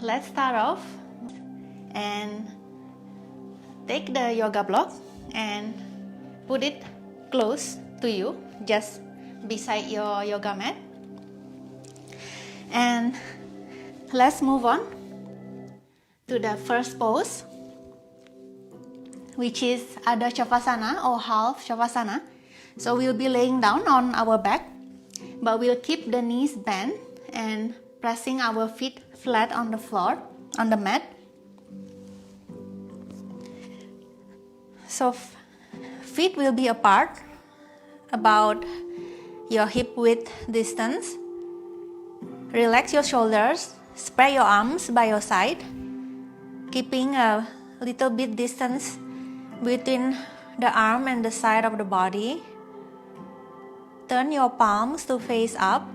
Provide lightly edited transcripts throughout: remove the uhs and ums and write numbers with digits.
let's start off and take the yoga block and put it close to you, just beside your yoga mat. And let's move on to the first pose, which is Adha Shavasana or half Shavasana. So we'll be laying down on our back, but we'll keep the knees bent and pressing our feet flat on the floor, on the mat. So feet will be apart, about your hip width distance. Relax your shoulders, spread your arms by your side, keeping a little bit distance between the arm and the side of the body. Turn your palms to face up.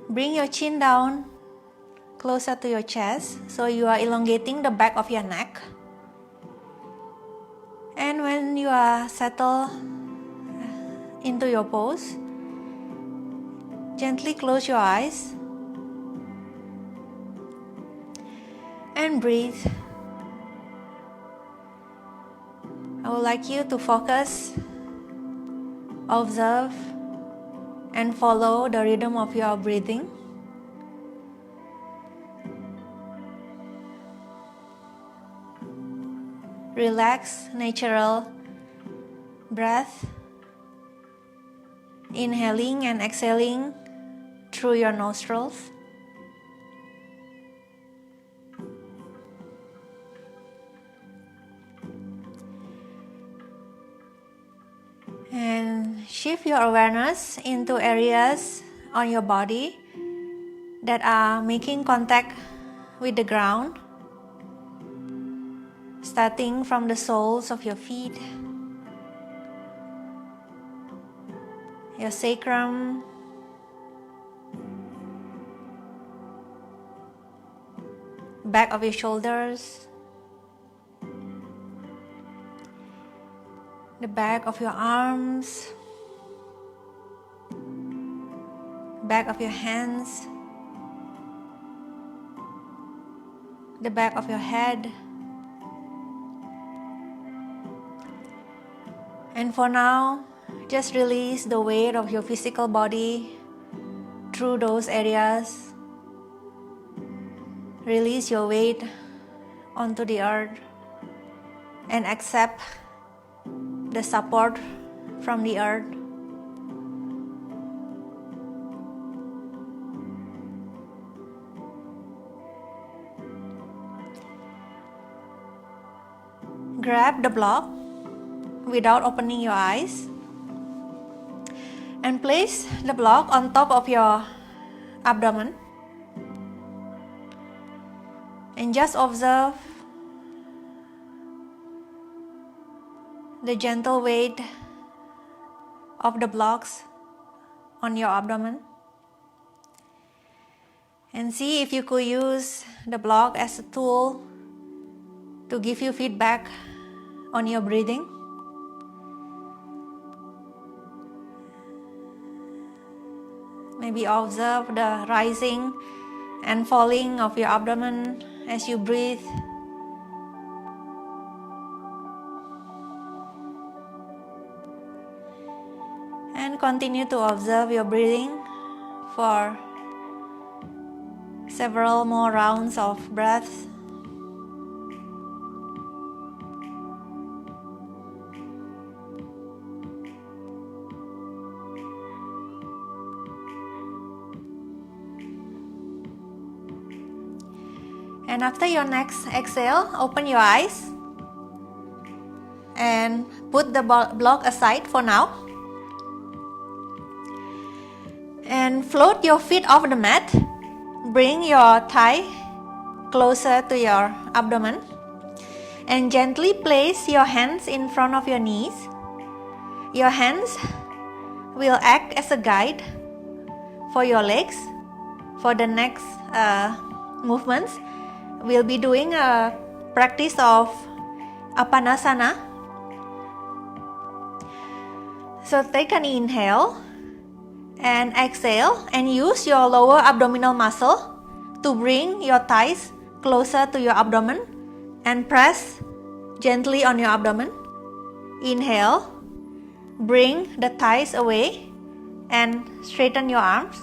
Bring your chin down closer to your chest, so you are elongating the back of your neck. And when you are settled into your pose, gently close your eyes and breathe. I would like you to focus, observe, and follow the rhythm of your breathing. Relax, natural breath, inhaling and exhaling through your nostrils. And shift your awareness into areas on your body that are making contact with the ground, starting from the soles of your feet, your sacrum, back of your shoulders, the back of your arms, back of your hands, the back of your head. And for now, just release the weight of your physical body through those areas. Release your weight onto the earth and accept the support from the earth. Grab the block without opening your eyes and place the block on top of your abdomen, and just observe the gentle weight of the blocks on your abdomen, and see if you could use the block as a tool to give you feedback on your breathing. Maybe observe the rising and falling of your abdomen as you breathe. And continue to observe your breathing for several more rounds of breaths. And after your next exhale, open your eyes and put the block aside for now. And float your feet off the mat. Bring your thigh closer to your abdomen. And gently place your hands in front of your knees. Your hands will act as a guide for your legs. For the next movements, we'll be doing a practice of Apanasana. So take an inhale and exhale and use your lower abdominal muscle to bring your thighs closer to your abdomen and press gently on your abdomen. Inhale, bring the thighs away and straighten your arms.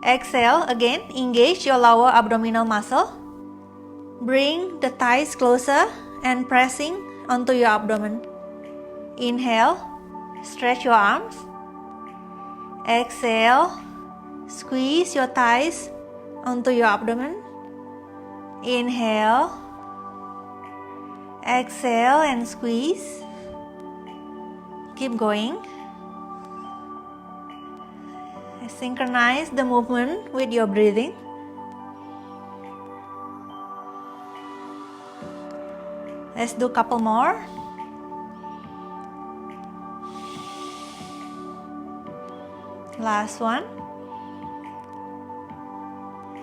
Exhale, again, engage your lower abdominal muscle. Bring the thighs closer and pressing onto your abdomen. Inhale, stretch your arms. Exhale, squeeze your thighs onto your abdomen. Inhale, exhale and squeeze. Keep going. Synchronize the movement with your breathing. Let's do a couple more. Last one.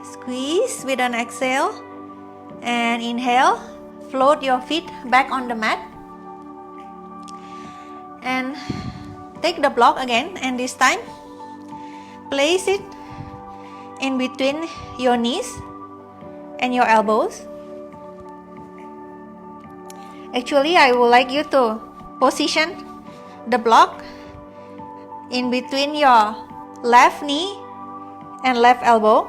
Squeeze with an exhale and inhale. Float your feet back on the mat and take the block again, and this time place it in between your knees and your elbows. Actually, I would like you to position the block in between your left knee and left elbow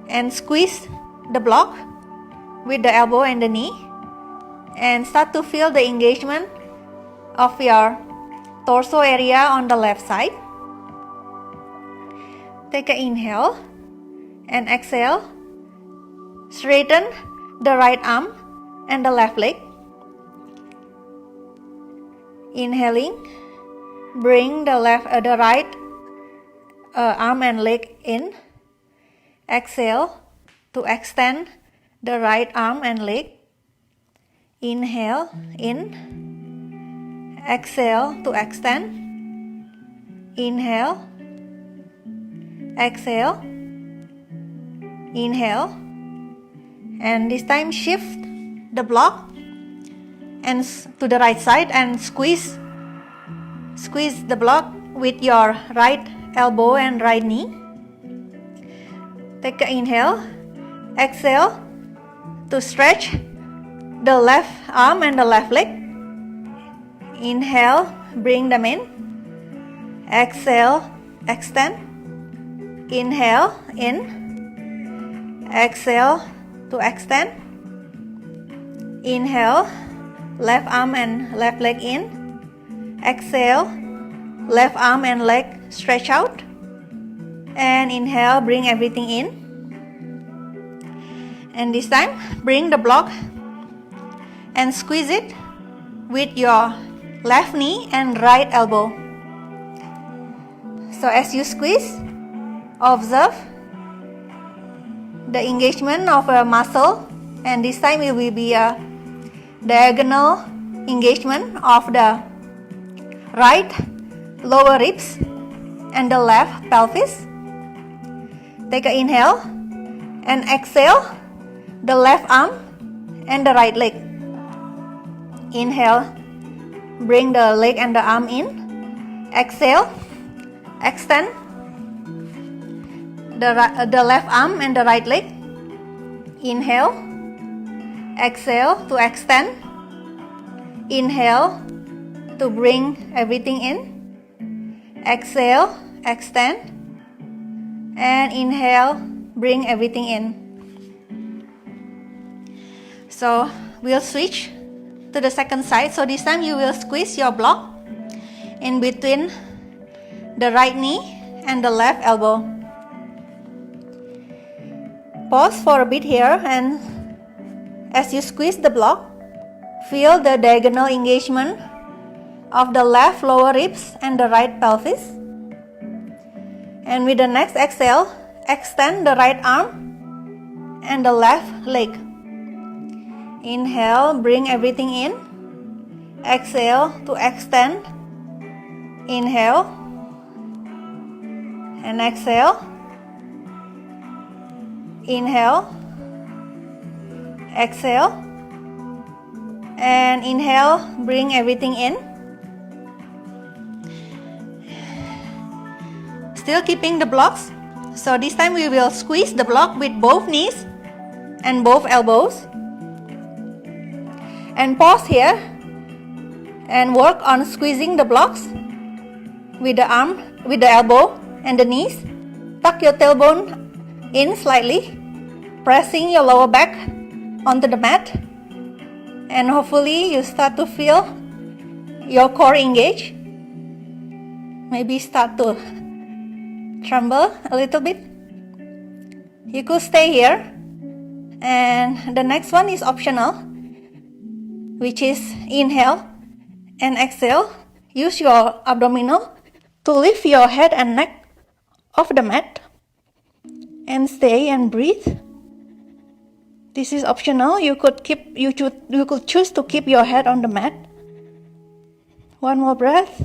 and squeeze the block with the elbow and the knee and start to feel the engagement of your torso area on the left side. Take an inhale and exhale. Straighten the right arm and the left leg. Inhaling, bring the right arm and leg in. Exhale to extend the right arm and leg. Inhale in. Exhale to extend. Inhale. Exhale. Inhale. And this time shift the block and to the right side and squeeze the block with your right elbow and right knee. Take an inhale. Exhale to stretch the left arm and the left leg. Inhale, bring them in. Exhale, extend. Inhale, in. Exhale to extend. Inhale, left arm and left leg in. Exhale, left arm and leg stretch out. And inhale, bring everything in. And this time, bring the block and squeeze it with your left knee and right elbow. So as you squeeze, observe the engagement of a muscle, and this time it will be a diagonal engagement of the right lower ribs and the left pelvis. Take an inhale and exhale the left arm and the right leg. Inhale, bring the leg and the arm in. Exhale, extend the left arm and the right leg. Inhale, exhale to extend. Inhale to bring everything in. Exhale, extend. And inhale, bring everything in. So we'll switch to the second side. So this time you will squeeze your block in between the right knee and the left elbow. Pause for a bit here, and as you squeeze the block, feel the diagonal engagement of the left lower ribs and the right pelvis. And with the next exhale, extend the right arm and the left leg. Inhale, bring everything in. Exhale to extend. Inhale and exhale. Inhale, exhale, and inhale, bring everything in. Still keeping the blocks So this time we will squeeze the block with both knees and both elbows. And pause here and work on squeezing the blocks with the arm, with the elbow and the knees. Tuck your tailbone in slightly, pressing your lower back onto the mat. And hopefully you start to feel your core engage. Maybe start to tremble a little bit. You could stay here. And the next one is optional, which is inhale and exhale. Use your abdominal to lift your head and neck off the mat. And stay and breathe. This is optional. You could choose to keep your head on the mat. One more breath.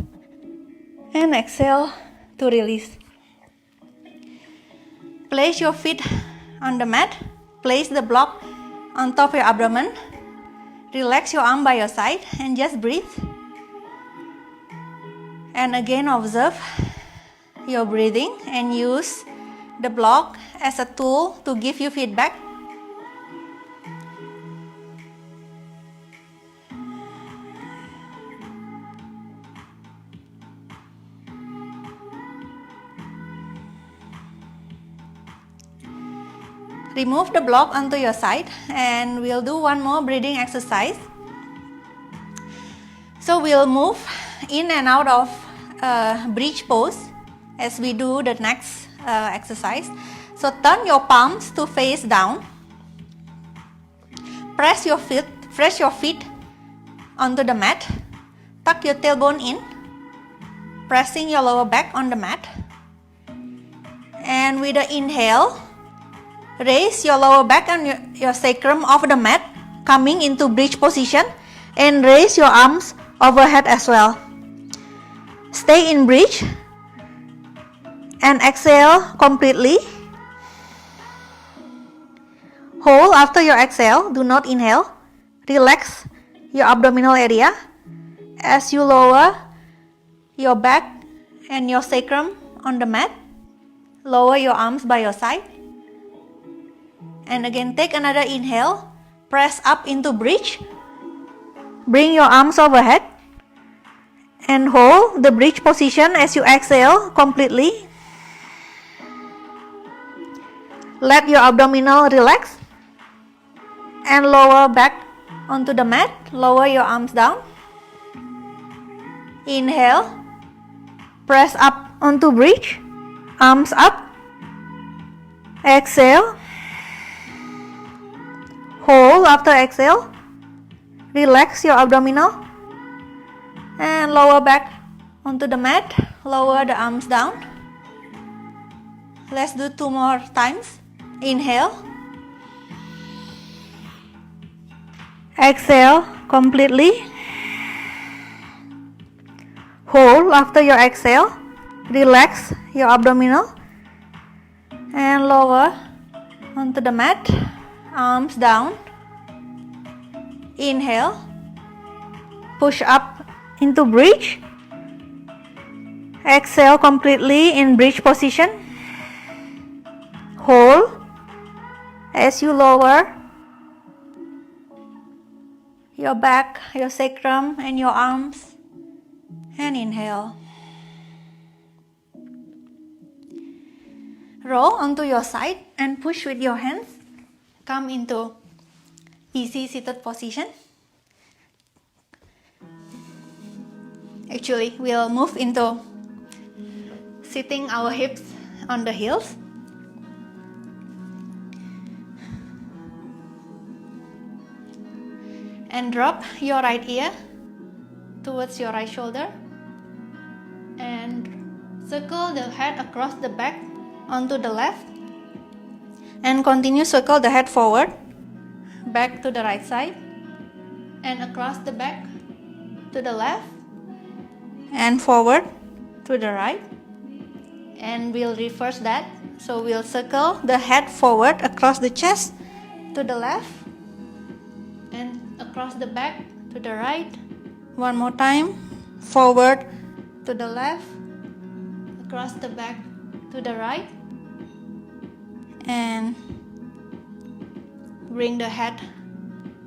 And exhale to release. Place your feet on the mat. Place the block on top of your abdomen. Relax your arm by your side and just breathe. And again observe your breathing and use the block as a tool to give you feedback. Remove the block onto your side and we'll do one more breathing exercise. So we'll move in and out of bridge pose as we do the next exercise. So turn your palms to face down. Press your feet onto the mat. Tuck your tailbone in, pressing your lower back on the mat. And with the inhale, raise your lower back and your sacrum off the mat, coming into bridge position, and raise your arms overhead as well. Stay in bridge and exhale completely. Hold after your exhale, do not inhale. Relax your abdominal area as you lower your back and your sacrum on the mat. Lower your arms by your side. And again, take another inhale. Press up into bridge. Bring your arms overhead. And hold the bridge position as you exhale completely. Let your abdominal relax. And lower back onto the mat. Lower your arms down. Inhale. Press up onto bridge. Arms up. Exhale. Hold after exhale. Relax your abdominal. And lower back onto the mat. Lower the arms down. Let's do 2 more times. Inhale. Exhale completely. Hold after your exhale. Relax your abdominal. And lower onto the mat. Arms down. Inhale. Push up into bridge. Exhale completely in bridge position. Hold as you lower your back, your sacrum, and your arms. And inhale. Roll onto your side and push with your hands. Come into easy seated position. Actually, we'll move into sitting our hips on the heels. And drop your right ear towards your right shoulder. And circle the head across the back onto the left. And continue circle the head forward, back to the right side, and across the back to the left, and forward to the right. And we'll reverse that. So we'll circle the head forward across the chest to the left, and across the back to the right. One more time. Forward to the left, across the back to the right, And bring the head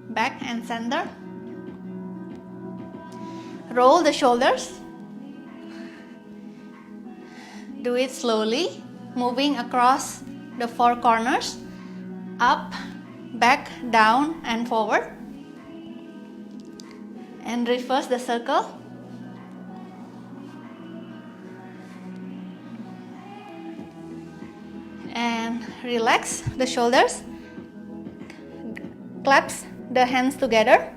back and center. Roll the shoulders. Do it slowly, moving across the four corners, up, back, down, and forward. And reverse the circle. And relax the shoulders. Clasp the hands together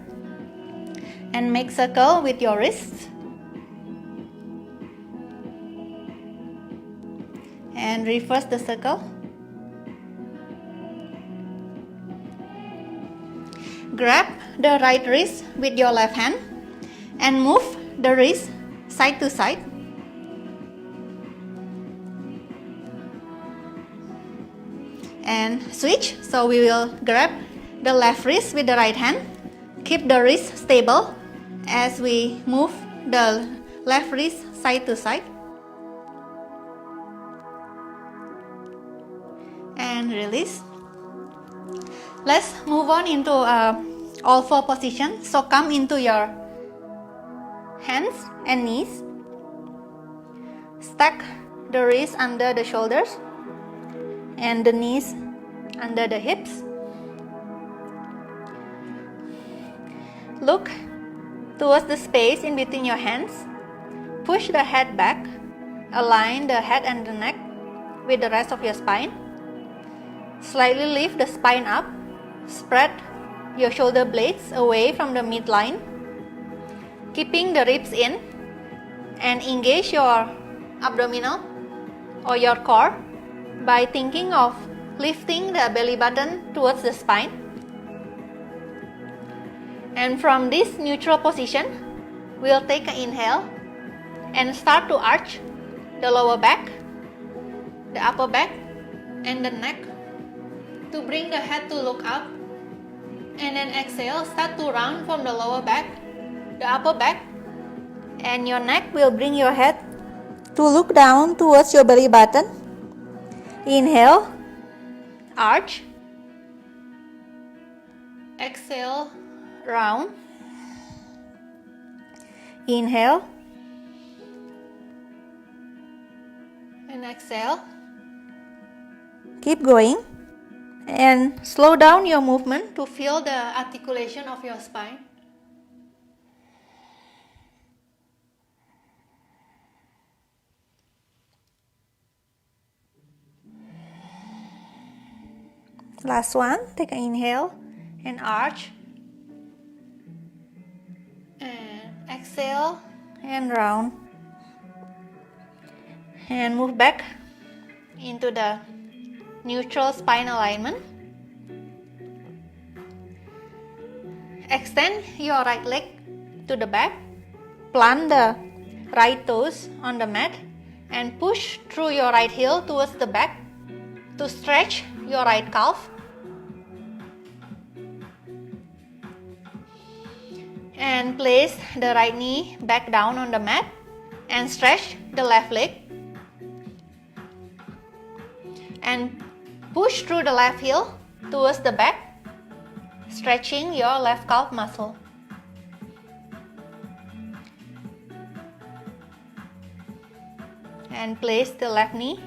and make circle with your wrists. And reverse the circle. Grab the right wrist with your left hand and move the wrist side to side. And switch, so we will grab the left wrist with the right hand. Keep the wrist stable as we move the left wrist side to side. And release. Let's move on into all four position. So come into your hands and knees. Stack the wrists under the shoulders and the knees under the hips. Look towards the space in between your hands. Push the head back. Align the head and the neck with the rest of your spine. Slightly lift the spine up. Spread your shoulder blades away from the midline, keeping the ribs in, and engage your abdominal or your core by thinking of lifting the belly button towards the spine. And from this neutral position, we'll take an inhale and start to arch the lower back, the upper back, and the neck to bring the head to look up. And then exhale, start to round from the lower back, the upper back, and your neck will bring your head to look down towards your belly button. Inhale, arch. Exhale, round. Inhale. And exhale. Keep going. And slow down your movement to feel the articulation of your spine. Last one, take an inhale and arch. And exhale and round. And move back into the neutral spine alignment. Extend your right leg to the back. Plant the right toes on the mat and push through your right heel towards the back to stretch your right calf. And place the right knee back down on the mat and stretch the left leg. And push through the left heel towards the back, stretching your left calf muscle. And place the left knee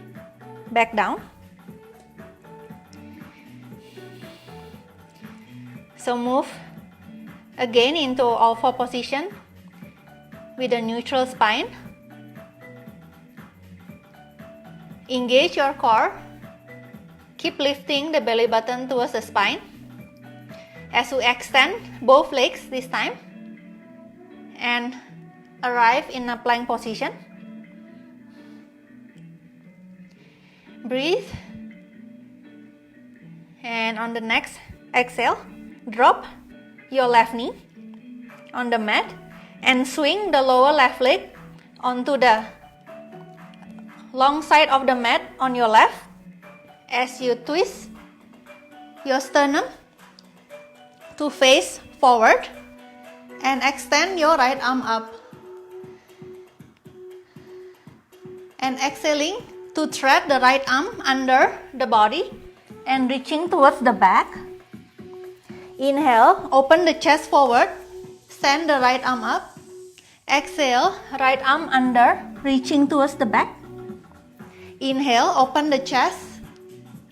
back down. So move again into all four position with a neutral spine. Engage your core. Keep lifting the belly button towards the spine as you extend both legs this time and arrive in a plank position. Breathe. And on the next exhale, drop your left knee on the mat and swing the lower left leg onto the long side of the mat on your left as you twist your sternum to face forward and extend your right arm up. And exhaling to thread the right arm under the body and reaching towards the back. Inhale, open the chest forward, send the right arm up. Exhale, right arm under, reaching towards the back. Inhale, open the chest,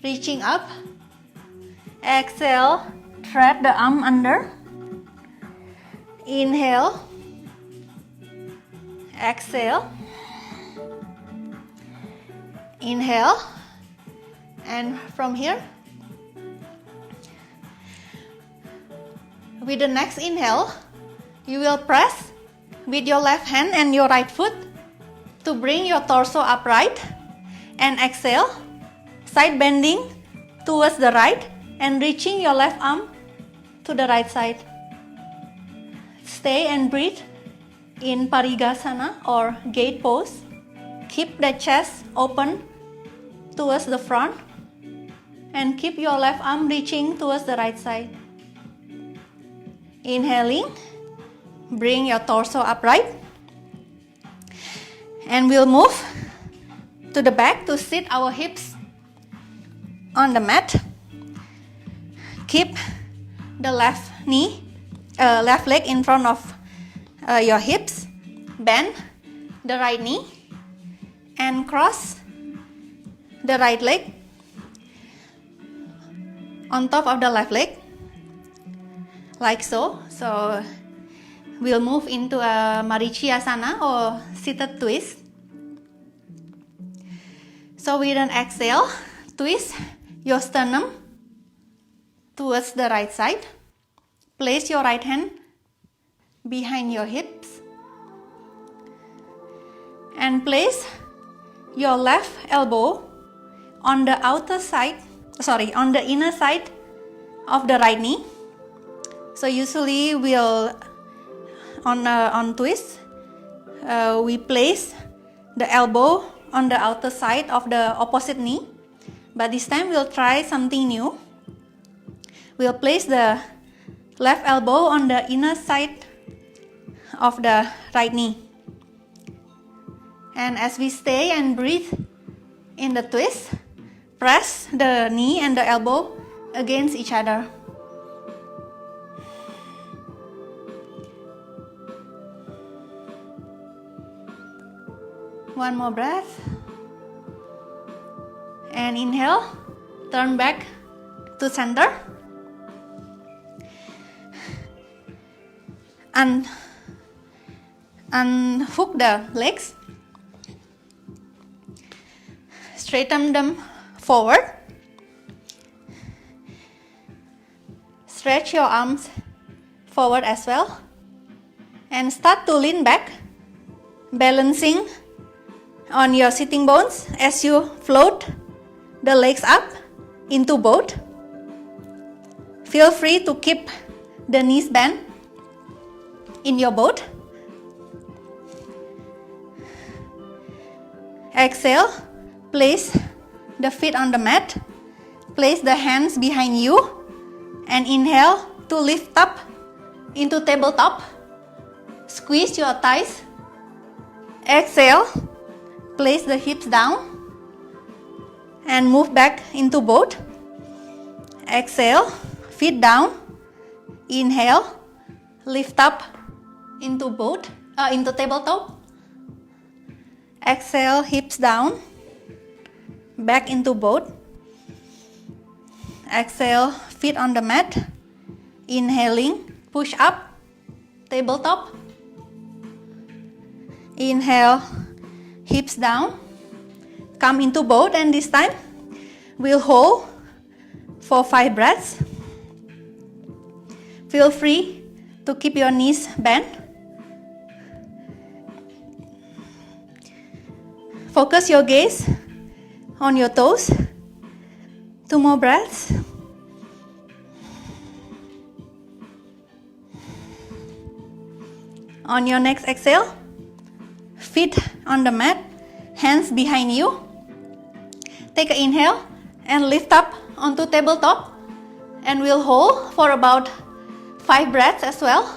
reaching up. Exhale, thread the arm under. Inhale, exhale, inhale, and from here, with the next inhale, you will press with your left hand and your right foot to bring your torso upright, and exhale, side bending towards the right and reaching your left arm to the right side. Stay and breathe in Parigasana or gate pose. Keep the chest open towards the front and keep your left arm reaching towards the right side. Inhaling, bring your torso upright, and we'll move to the back to sit our hips on the mat. Keep the left leg in front of your hips. Bend the right knee and cross the right leg on top of the left leg, like so. So we'll move into a Marichyasana or seated twist. So with an exhale, twist your sternum towards the right side. Place your right hand behind your hips and place your left elbow on the on the inner side of the right knee. So usually on twist, we place the elbow on the outer side of the opposite knee, but this time we'll try something new. We'll place the left elbow on the inner side of the right knee. And as we stay and breathe in the twist, press the knee and the elbow against each other. One more breath. And inhale, turn back to center. Unhook the legs. Straighten them forward. Stretch your arms forward as well. And start to lean back, balancing on your sitting bones as you float the legs up into boat. Feel free to keep the knees bent in your boat. Exhale, place the feet on the mat, place the hands behind you, and inhale to lift up into tabletop. Squeeze your thighs. Exhale, place the hips down and move back into boat. Exhale, feet down. Inhale, lift up into tabletop. Exhale, hips down, back into boat. Exhale, feet on the mat. Inhaling, push up, tabletop. Inhale, hips down, come into boat, and this time we'll hold for 5 breaths. Feel free to keep your knees bent. Focus your gaze on your toes. 2 more breaths. On your next exhale, feet on the mat, hands behind you. Take an inhale and lift up onto tabletop, and we'll hold for about 5 breaths as well.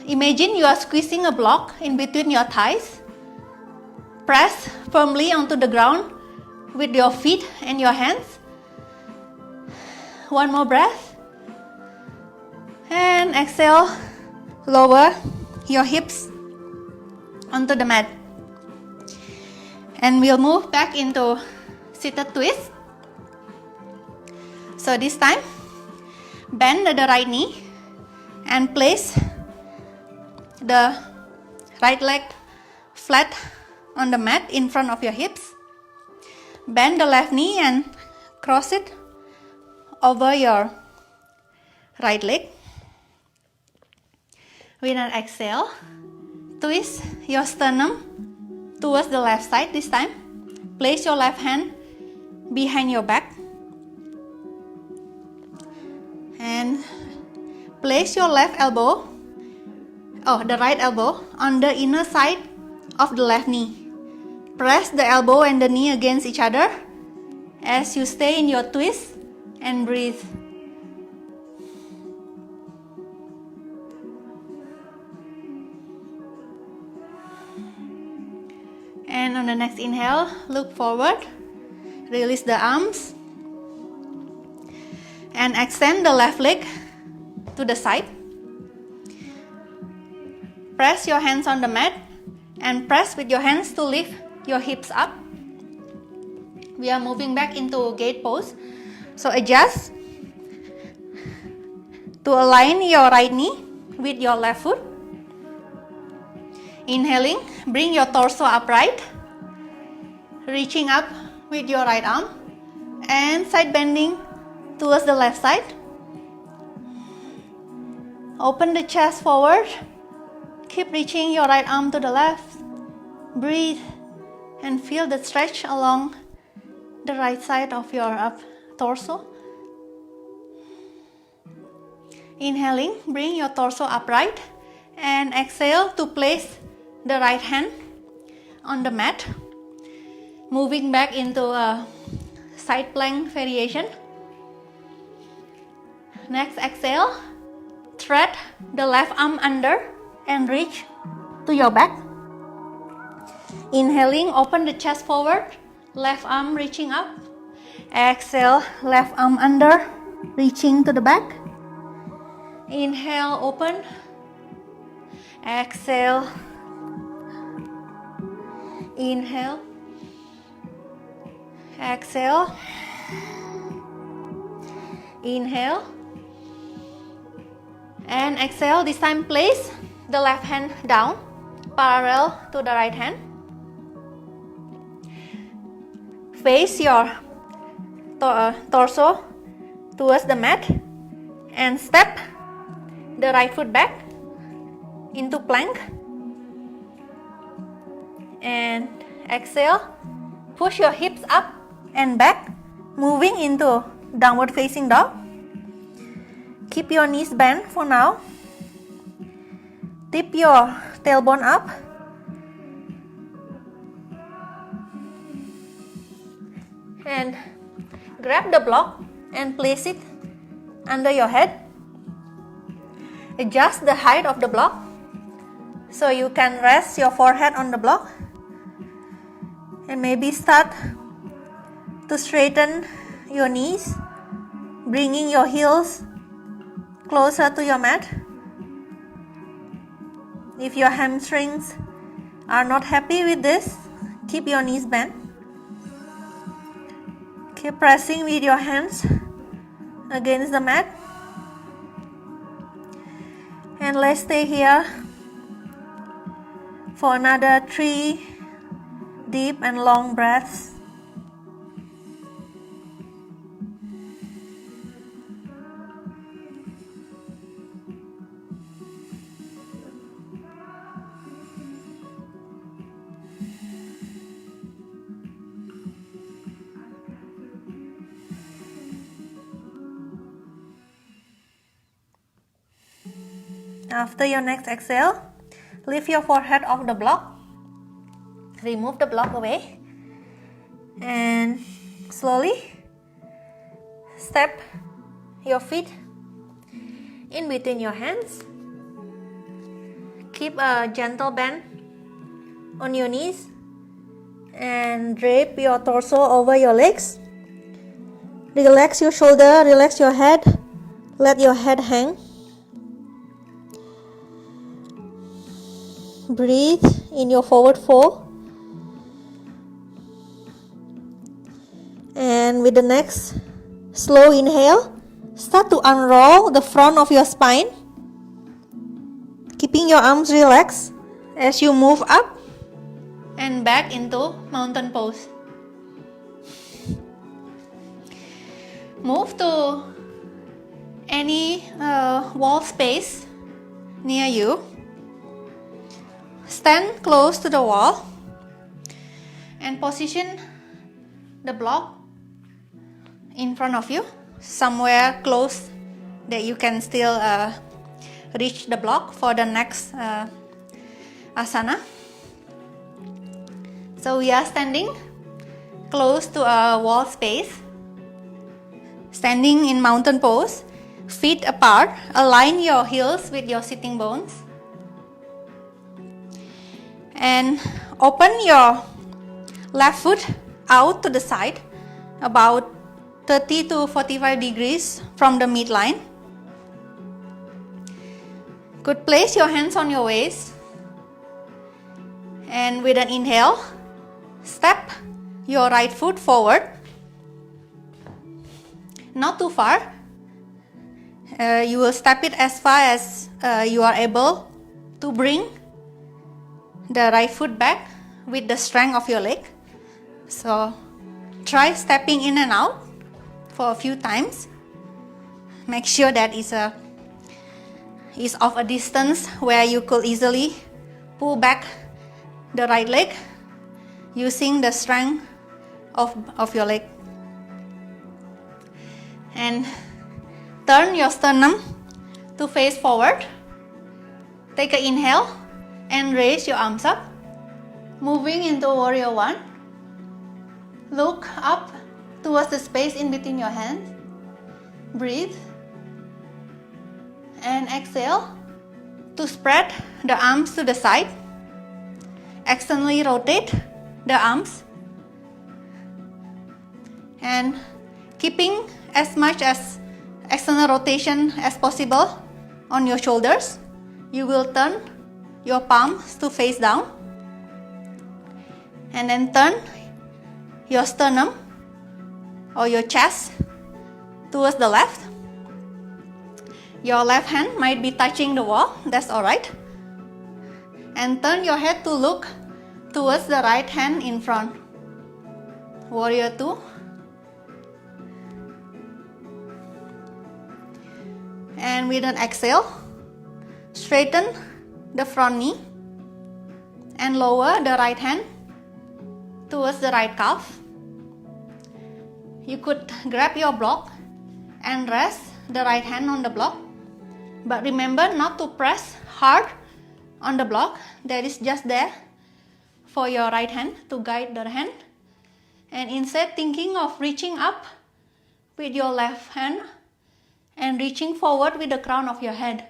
Imagine you are squeezing a block in between your thighs. Press firmly onto the ground with your feet and your hands. One more breath. And exhale, lower your hips onto the mat. And we'll move back into seated twist. So this time, bend the right knee and place the right leg flat on the mat in front of your hips. Bend the left knee and cross it over your right leg. With an exhale, twist your sternum towards the left side this time. Place your left hand behind your back. And place your left elbow, the right elbow, on the inner side of the left knee. Press the elbow and the knee against each other as you stay in your twist and breathe. And on the next inhale, look forward, release the arms, and extend the left leg to the side. Press your hands on the mat and press with your hands to lift your hips up. We are moving back into gate pose. So adjust to align your right knee with your left foot. Inhaling, bring your torso upright, reaching up with your right arm and side bending towards the left side. Open the chest forward. Keep reaching your right arm to the left. Breathe and feel the stretch along the right side of your torso. Inhaling, bring your torso upright and exhale to place the right hand on the mat. Moving back into a side plank variation. Next exhale, thread the left arm under and reach to your back. Inhaling, open the chest forward, left arm reaching up. Exhale, left arm under, reaching to the back. Inhale, open. Exhale. Inhale. Exhale. Inhale. And exhale. This time place the left hand down, parallel to the right hand. Face your torso towards the mat and step the right foot back into plank. And exhale, push your hips up and back, moving into downward facing dog. Keep your knees bent for now. Tip your tailbone up. And grab the block and place it under your head. Adjust the height of the block so you can rest your forehead on the block. And maybe start to straighten your knees, bringing your heels closer to your mat. If your hamstrings are not happy with this, keep your knees bent. Keep pressing with your hands against the mat. And let's stay here for another 3 deep and long breaths. After your next exhale, lift your forehead off the block. Remove the block away. And slowly step your feet in between your hands. Keep a gentle bend on your knees and drape your torso over your legs. Relax your shoulder, relax your head, let your head hang. Breathe in your forward fold. And with the next slow inhale, start to unroll the front of your spine, keeping your arms relaxed as you move up and back into mountain pose. Move to any wall space near you. Stand close to the wall and position the block in front of you, somewhere close that you can still reach the block for the next asana. So we are standing close to a wall space, standing in mountain pose, feet apart. Align your heels with your sitting bones and open your left foot out to the side about 30 to 45 degrees from the midline. Good, place your hands on your waist and with an inhale, step your right foot forward, not too far. You will step it as far as you are able to bring the right foot back with the strength of your leg. So try stepping in and out for a few times. Make sure that is of a distance where you could easily pull back the right leg using the strength of your leg. And turn your sternum to face forward. Take an inhale and raise your arms up, moving into warrior one. Look up towards the space in between your hands. Breathe and exhale to spread the arms to the side. Externally rotate the arms and keeping as much as external rotation as possible on your shoulders. You will turn your palms to face down and then turn your sternum or your chest towards the left. Your left hand might be touching the wall, that's alright. And turn your head to look towards the right hand in front. Warrior two. And with an exhale, straighten the front knee and lower the right hand towards the right calf. You could grab your block and rest the right hand on the block, but remember not to press hard on the block that is just there for your right hand to guide the hand, and instead thinking of reaching up with your left hand and reaching forward with the crown of your head.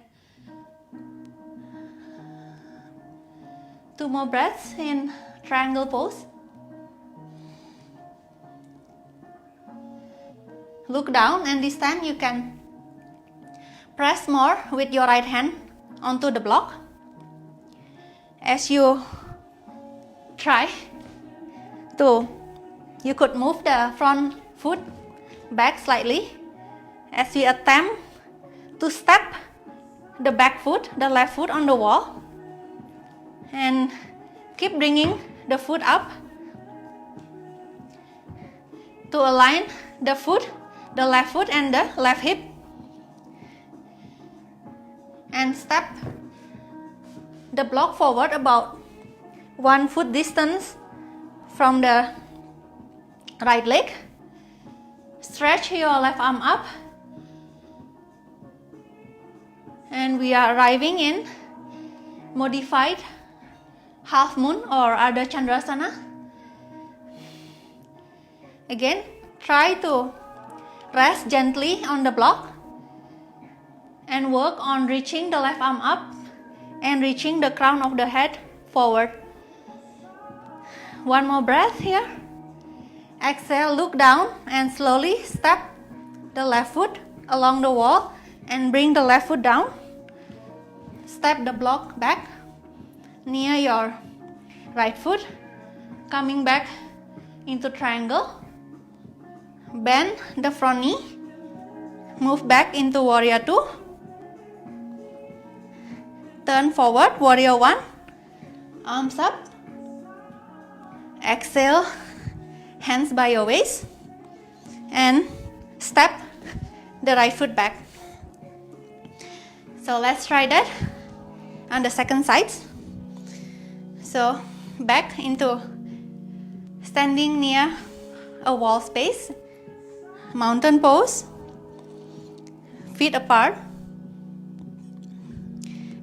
2 more breaths in triangle pose. Look down, and this time you can press more with your right hand onto the block. As you try to, you could move the front foot back slightly as we attempt to step the back foot, the left foot on the wall, and keep bringing the foot up to align the foot, the left foot and the left hip, and step the block forward about 1 foot distance from the right leg. Stretch your left arm up, and we are arriving in modified half moon or Ardha Chandrasana. Again, try to rest gently on the block and work on reaching the left arm up and reaching the crown of the head forward. 1 more breath here. Exhale, look down and slowly step the left foot along the wall and bring the left foot down. Step the block back near your right foot, coming back into triangle. Bend the front knee, move back into warrior 2. Turn forward, warrior 1, arms up. Exhale, hands by your waist, and step the right foot back. So let's try that on the second side. So back into standing near a wall space, mountain pose, feet apart,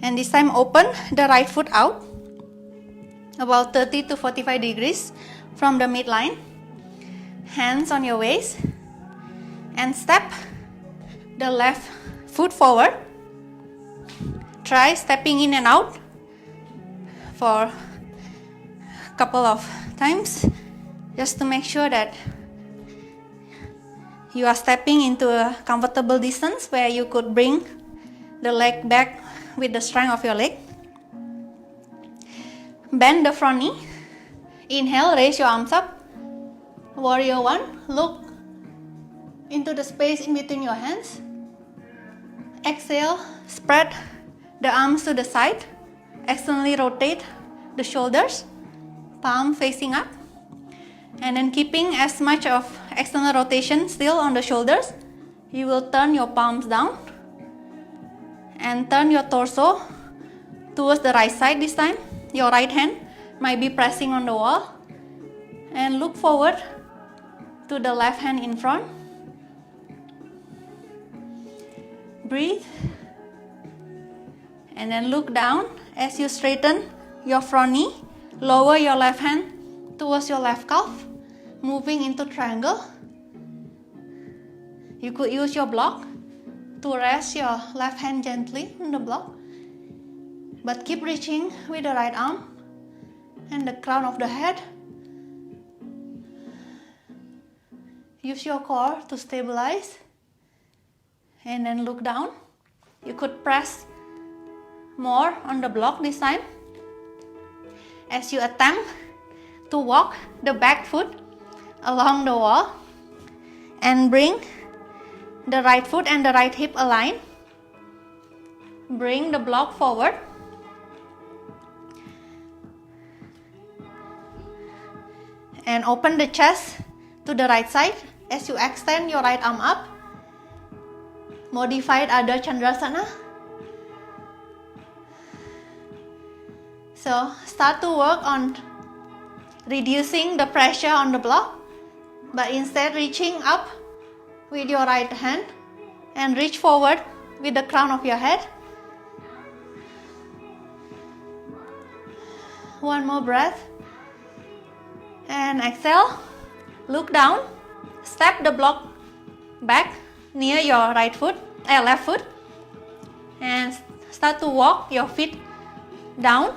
and this time open the right foot out about 30 to 45 degrees from the midline. Hands on your waist and step the left foot forward. Try stepping in and out for a couple of times just to make sure that you are stepping into a comfortable distance where you could bring the leg back with the strength of your leg. Bend the front knee. Inhale, raise your arms up. Warrior 1, look into the space in between your hands. Exhale, spread the arms to the side. Externally rotate the shoulders, palm facing up. And then keeping as much of external rotation still on the shoulders, you will turn your palms down and turn your torso towards the right side this time. Your right hand might be pressing on the wall, and look forward to the left hand in front. Breathe, and then look down as you straighten your front knee. Lower your left hand towards your left calf, moving into triangle. You could use your block to rest your left hand gently on the block, but keep reaching with the right arm and the crown of the head. Use your core to stabilize, and then look down. You could press more on the block this time as you attempt to walk the back foot along the wall and bring the right foot and the right hip align. Bring the block forward. And open the chest to the right side as you extend your right arm up. Modified Adho Chandrasana. So start to work on reducing the pressure on the block, but instead reaching up with your right hand and reach forward with the crown of your head. One more breath. And exhale, look down, step the block back near your left foot, and start to walk your feet down.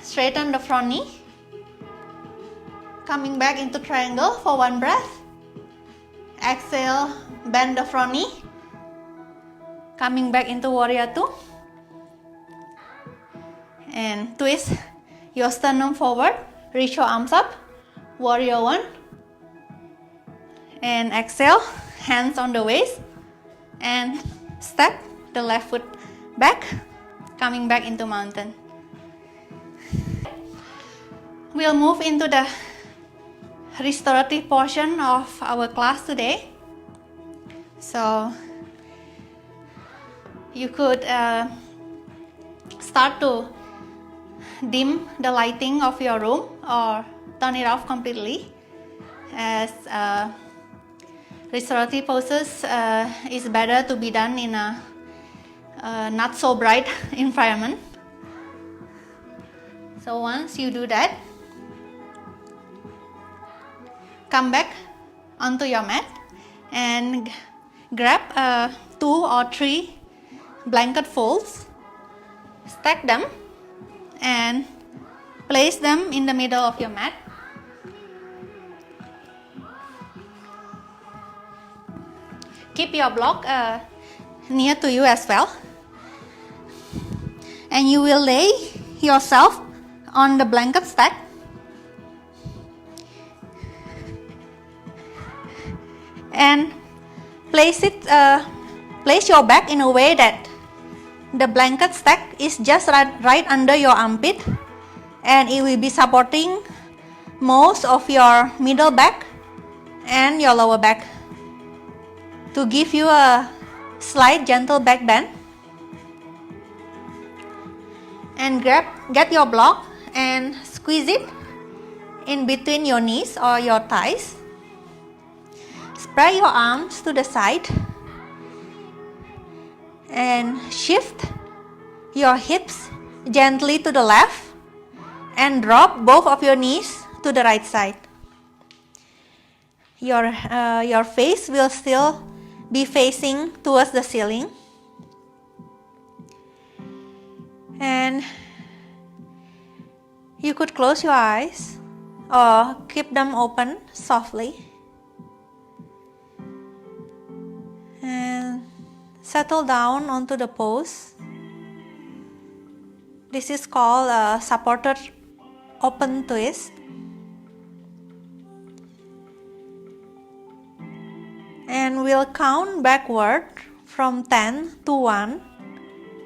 Straighten the front knee, coming back into triangle for one breath. Exhale, bend the front knee, coming back into warrior 2, and twist your sternum forward. Reach your arms up, warrior 1, and exhale, hands on the waist, and step the left foot back, coming back into mountain. We'll move into the restorative portion of our class today. So you could start to dim the lighting of your room or turn it off completely, as restorative poses is better to be done in a not so bright environment. So once you do that, come back onto your mat and grab 2 or 3 blanket folds, stack them and place them in the middle of your mat. keep your block near to you as well. And you will lay yourself on the blanket stack. And place your back in a way that the blanket stack is just right under your armpit, and it will be supporting most of your middle back and your lower back to give you a slight gentle back bend. And get your block and squeeze it in between your knees or your thighs. Spread your arms to the side and shift your hips gently to the left and drop both of your knees to the right side. Your face will still be facing towards the ceiling. And you could close your eyes or keep them open softly. And settle down onto the pose. This is called a supported open twist. And we'll count backward from 10 to 1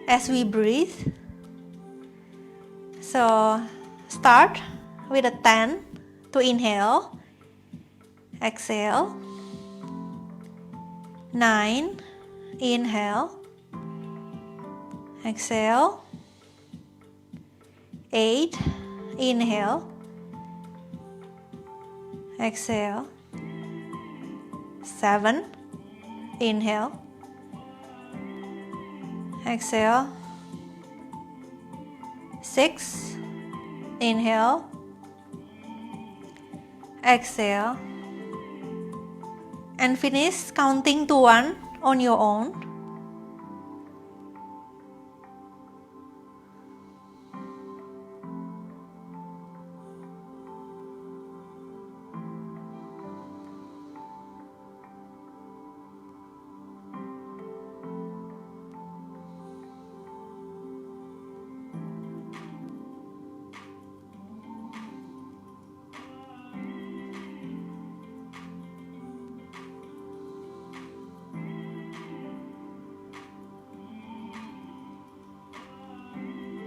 as we breathe. So start with a 10 to inhale, exhale, 9, inhale, exhale, 8, inhale, exhale, 7, inhale, exhale, 6, inhale, exhale, and finish counting to 1 on your own.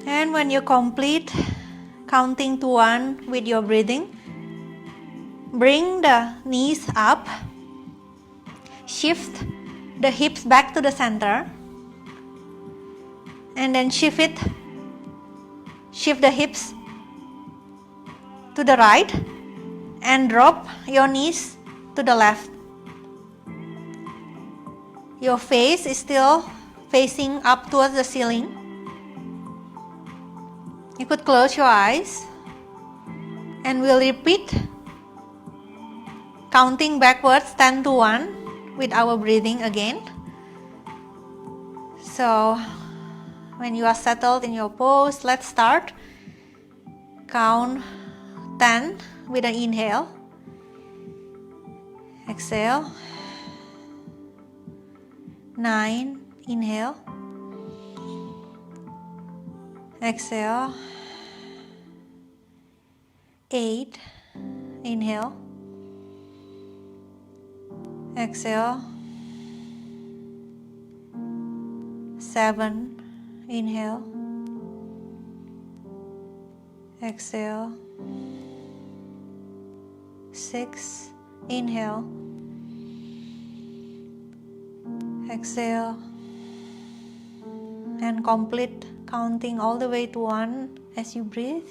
And when you complete counting to 1 with your breathing, bring the knees up, shift the hips back to the center, and then shift the hips to the right and drop your knees to the left. Your face is still facing up towards the ceiling. You could close your eyes and we'll repeat counting backwards 10 to 1 with our breathing again. So when you are settled in your pose, let's start. Count 10 with an inhale, exhale, 9, inhale, exhale, 8, inhale, exhale, 7, inhale, exhale, 6, inhale, exhale, and complete counting all the way to 1 as you breathe.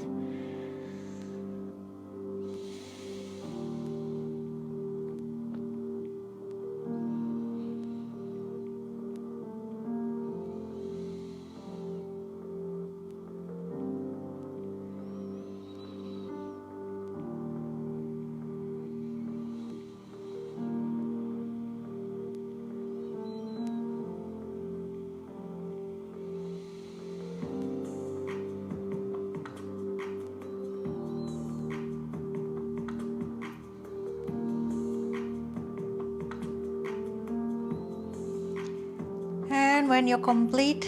And when you're complete,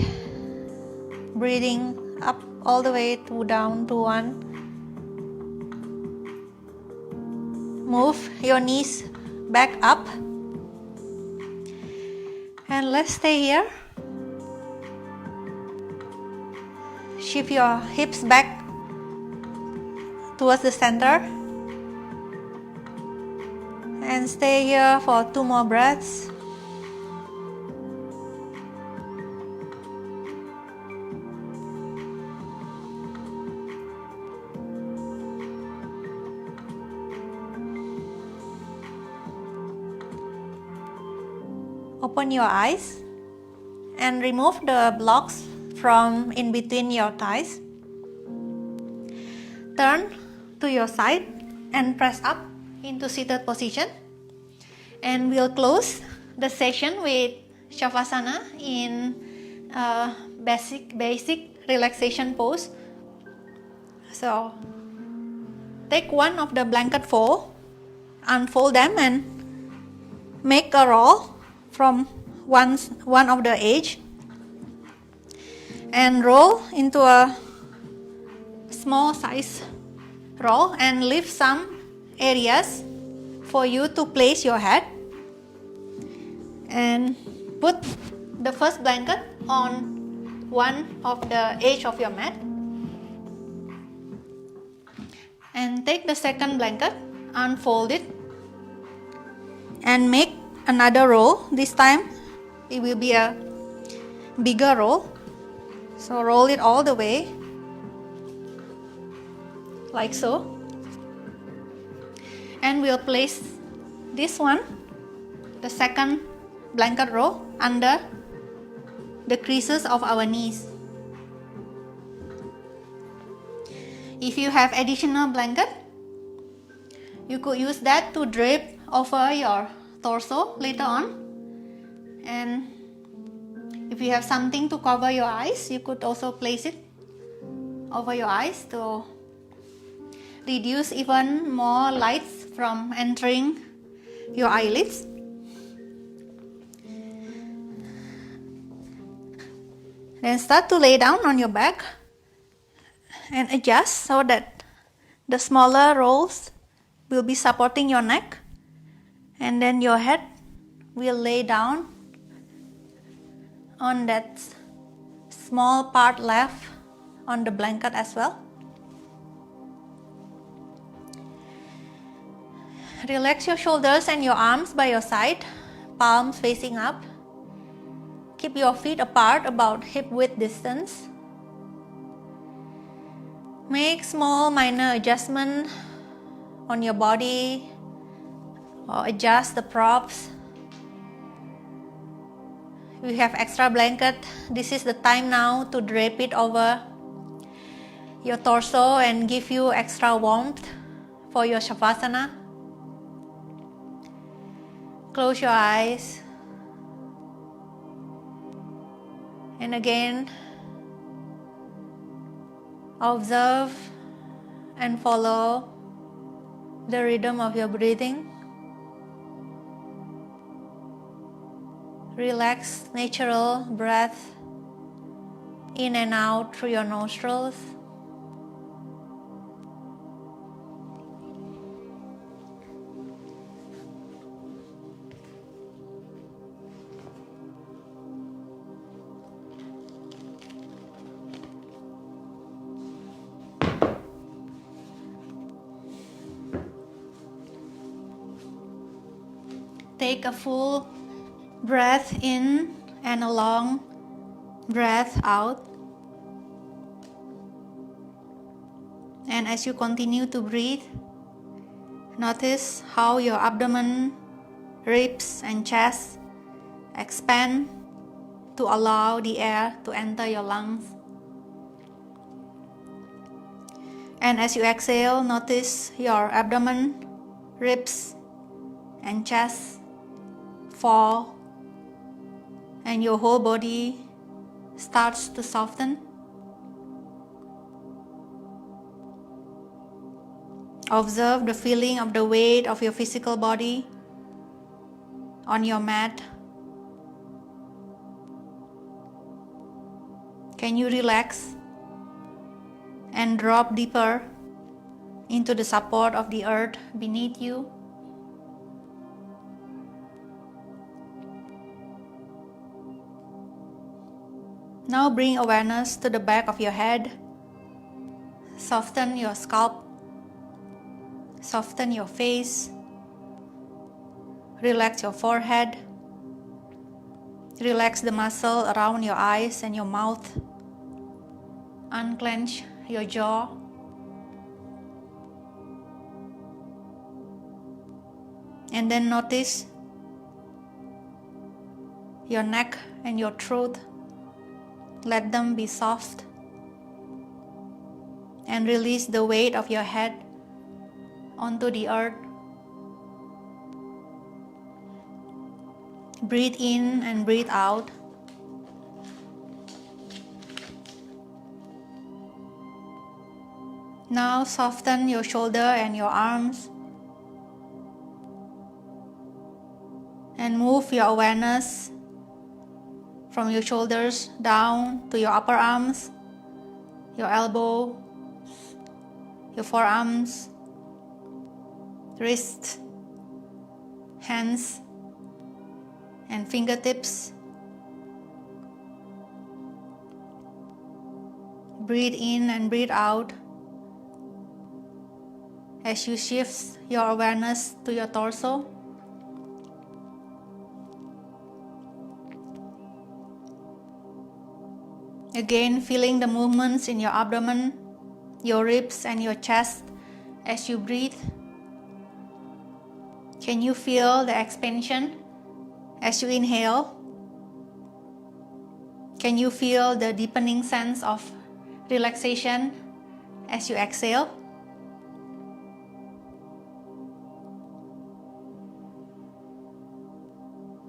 breathing up all the way to down to 1. Move your knees back up. And let's stay here. Shift your hips back towards the center. And stay here for 2 more breaths. Open your eyes and remove the blocks from in between your thighs. Turn to your side and press up into seated position. And we'll close the session with Shavasana in basic relaxation pose. So take one of the blanket fold, unfold them and make a roll from one of the edge and roll into a small size roll and leave some areas for you to place your head, and put the first blanket on one of the edge of your mat and take the second blanket, unfold it and make another roll. This time it will be a bigger roll, so roll it all the way like so, and we'll place this one, the second blanket roll, under the creases of our knees. If you have additional blanket, you could use that to drape over your torso later on. And if you have something to cover your eyes, you could also place it over your eyes to reduce even more lights from entering your eyelids. Then start to lay down on your back and adjust so that the smaller rolls will be supporting your neck, and then your head will lay down on that small part left on the blanket as well. Relax your shoulders and your arms by your side, palms facing up. Keep your feet apart about hip width distance. Make small minor adjustments on your body or adjust the props. If you have extra blanket, this is the time now to drape it over your torso and give you extra warmth for your Shavasana. Close your eyes. And again, observe and follow the rhythm of your breathing. Relax natural breath in and out through your nostrils. Take a full breath in and a long breath out. And as you continue to breathe, notice how your abdomen, ribs and chest expand to allow the air to enter your lungs. And as you exhale, notice your abdomen, ribs and chest fall, and your whole body starts to soften. Observe the feeling of the weight of your physical body on your mat. Can you relax and drop deeper into the support of the earth beneath you? Now bring awareness to the back of your head. Soften your scalp. Soften your face. Relax your forehead. Relax the muscle around your eyes and your mouth. Unclench your jaw. And then notice your neck and your throat. Let them be soft. And release the weight of your head onto the earth. Breathe in and breathe out. Now soften your shoulder and your arms. And move your awareness from your shoulders down to your upper arms, your elbow, your forearms, wrists, hands, and fingertips. Breathe in and breathe out as you shift your awareness to your torso. Again, feeling the movements in your abdomen, your ribs, and your chest as you breathe. Can you feel the expansion as you inhale? Can you feel the deepening sense of relaxation as you exhale?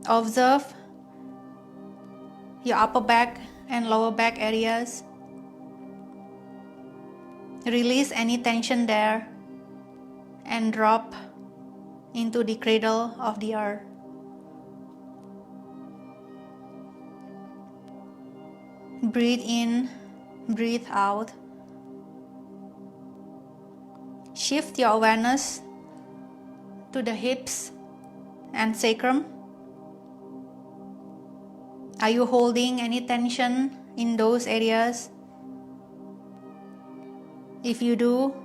Observe your upper back and lower back areas. Release any tension there and drop into the cradle of the earth. Breathe in, breathe out. Shift your awareness to the hips and sacrum. Are you holding any tension in those areas? If you do,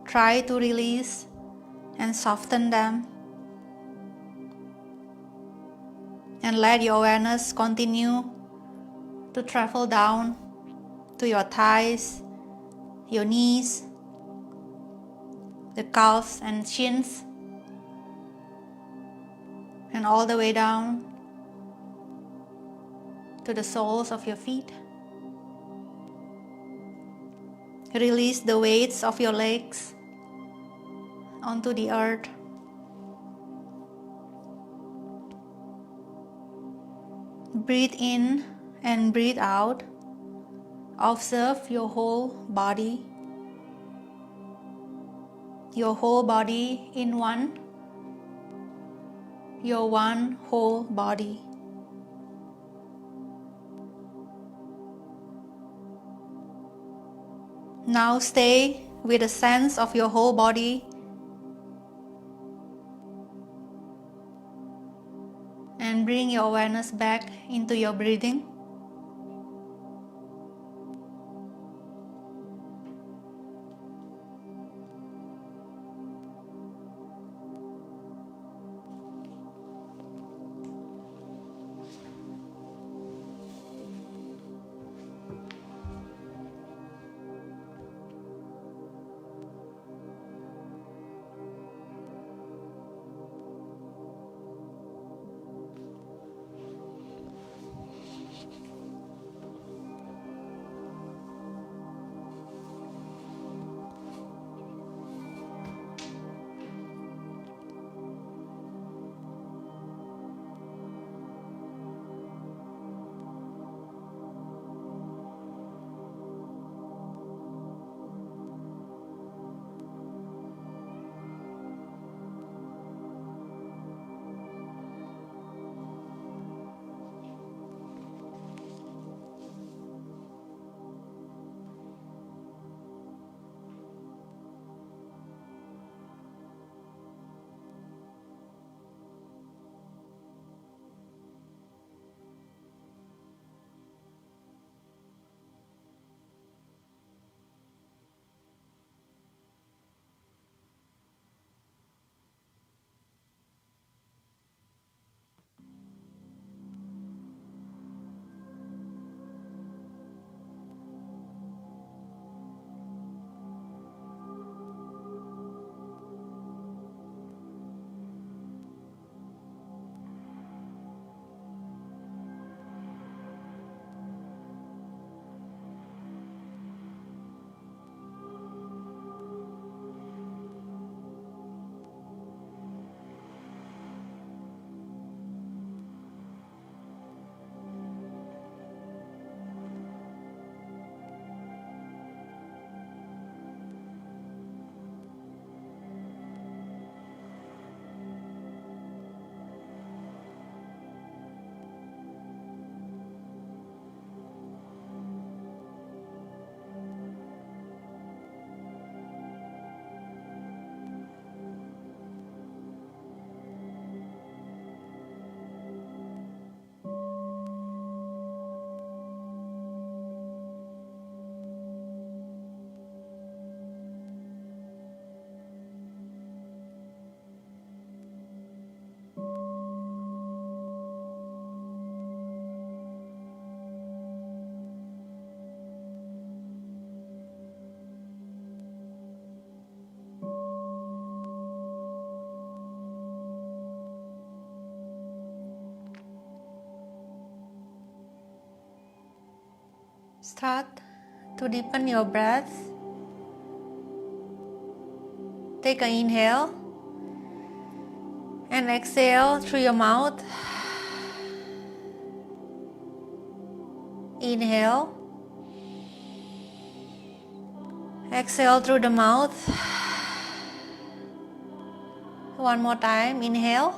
try to release and soften them. And let your awareness continue to travel down to your thighs, your knees, the calves and shins, and all the way down to the soles of your feet. Release the weights of your legs onto the earth. Breathe in and breathe out. Observe your whole body. Your whole body in one. Your one whole body. Now stay with a sense of your whole body and bring your awareness back into your breathing. Start to deepen your breath. Take an inhale and exhale through your mouth. Inhale. Exhale through the mouth. One more time. Inhale.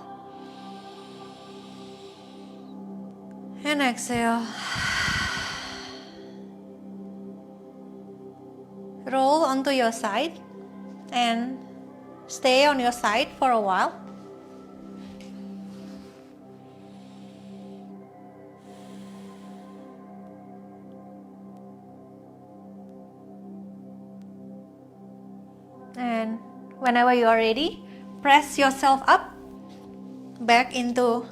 And exhale. Roll onto your side and stay on your side for a while. And whenever you are ready, press yourself up back into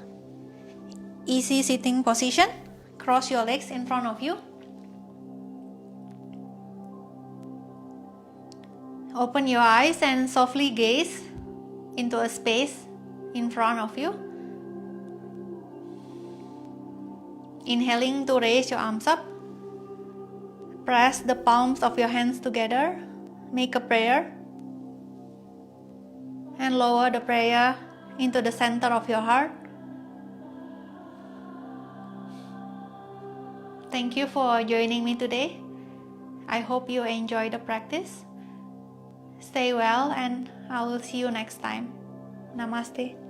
easy sitting position. Cross your legs in front of you. Open your eyes and softly gaze into a space in front of you. Inhaling to raise your arms up. Press the palms of your hands together. Make a prayer. And lower the prayer into the center of your heart. Thank you for joining me today. I hope you enjoy the practice. Stay well and I will see you next time. Namaste.